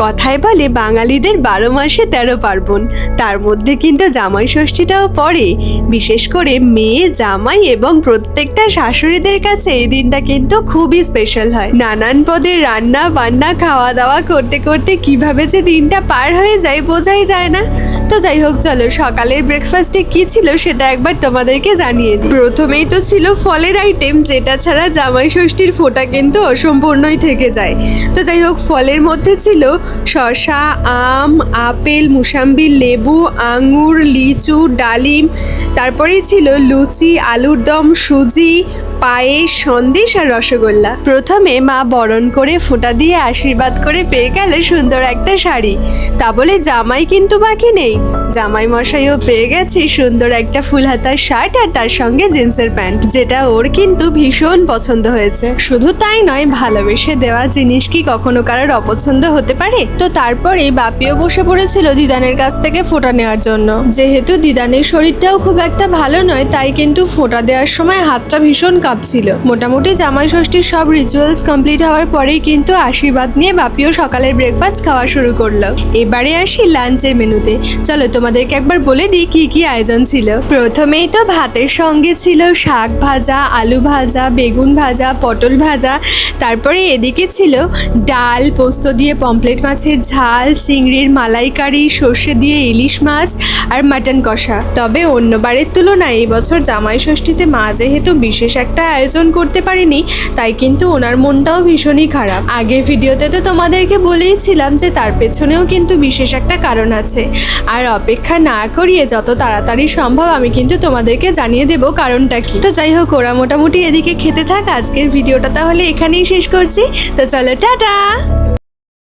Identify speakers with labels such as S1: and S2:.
S1: কথায় বলে বাঙালিদের 12 মাসে 13 পার্বণ, তার মধ্যে কিন্তু জামাই ষষ্ঠীটাও পড়ে। বিশেষ করে মেয়ে, জামাই এবং প্রত্যেকটা শাশুড়িদের কাছে এই দিনটা কিন্তু খুবই স্পেশাল হয়। নানান পদের রান্না বান্না, খাওয়া দাওয়া করতে করতে কিভাবে যে দিনটা পার হয়ে যায় বোঝাই যায় না। তো যাই হোক, চলো সকালের ব্রেকফাস্টে কি ছিল সেটা একবার তোমাদেরকে জানিয়ে দিই। প্রথমেই তো ছিল ফলের আইটেম, যেটা ছাড়া জামাই ষষ্ঠীর ফোঁটা কিন্তু অসম্পূর্ণই থেকে যায়। তো যাই হোক, ফলের মধ্যে ছিল শসা, আম, আপেল, মুসাম্বি, লেবু, আঙুর, লিচু, ডালিম। তারপরেই ছিল লুচি, আলুর দম, সুজি, পায়েস, সন্দেশ আর রসগোল্লা। প্রথমে মা বরণ করে ফোঁটা দিয়ে আশীর্বাদ করে পেয়ে গেল সুন্দর একটা শাড়ি। তা বলে জামাই কিন্তু বাকি নেই, জামাই মশাইও পেয়ে গেছে সুন্দর একটা ফুল হাতার শার্ট আর তার সঙ্গে জিন্সের প্যান্ট, যেটা ওর কিন্তু ভীষণ পছন্দ হয়েছে। শুধু তাই নয়, ভালোবেসে দেওয়া জিনিস কি কখনো কারোর অপছন্দ হতে পারে? তো তারপরে বাপিও বসে পড়েছিল দিদানের কাছ থেকে ফোঁটা নেওয়ার জন্য। যেহেতু দিদানের শরীরটাও খুব একটা ভালো নয়, তাই কিন্তু ফোঁটা দেওয়ার সময় হাতটা ভীষণ কাঁপছিল। মোটামুটি জামাই ষষ্ঠীর সব রিচুয়ালস কমপ্লিট হওয়ার পরেই কিন্তু আশীর্বাদ নিয়ে বাপিও সকালের ব্রেকফাস্ট খাওয়া শুরু করলো। এবারে আসি লাঞ্চের মেনুতে। চলো তোমাদেরকে একবার বলে দিই কি কি আয়োজন ছিল। প্রথমেই তো ভাতের সঙ্গে ছিল শাক ভাজা, আলু ভাজা, বেগুন ভাজা, পটল ভাজা। তারপরে এদিকে ছিল ডাল, পোস্ত দিয়ে পমপ্লেট মাছের ঝাল, চিংড়ির মালাইকারি, সর্ষে দিয়ে ইলিশ মাছ আর মাটন কষা। তবে অন্যবারের তুলনায় এই বছর জামাই ষষ্ঠীতে মা যেহেতু বিশেষ একটা আয়োজন করতে পারেনি, তাই কিন্তু ওনার মনটাও ভীষণই খারাপ। আগের ভিডিওতে তো তোমাদেরকে বলেইছিলাম যে তার পেছনেও কিন্তু বিশেষ একটা কারণ আছে। আর অপেক্ষা না করিয়ে যত তাড়াতাড়ি সম্ভব আমি কিন্তু তোমাদেরকে জানিয়ে দেব কারণটা কি। তো যাই হোক, ওরা মোটামুটি এদিকে খেতে থাক। আজকের ভিডিওটা তাহলে এখানেই শেষ করছি। তো চলো, টাটা।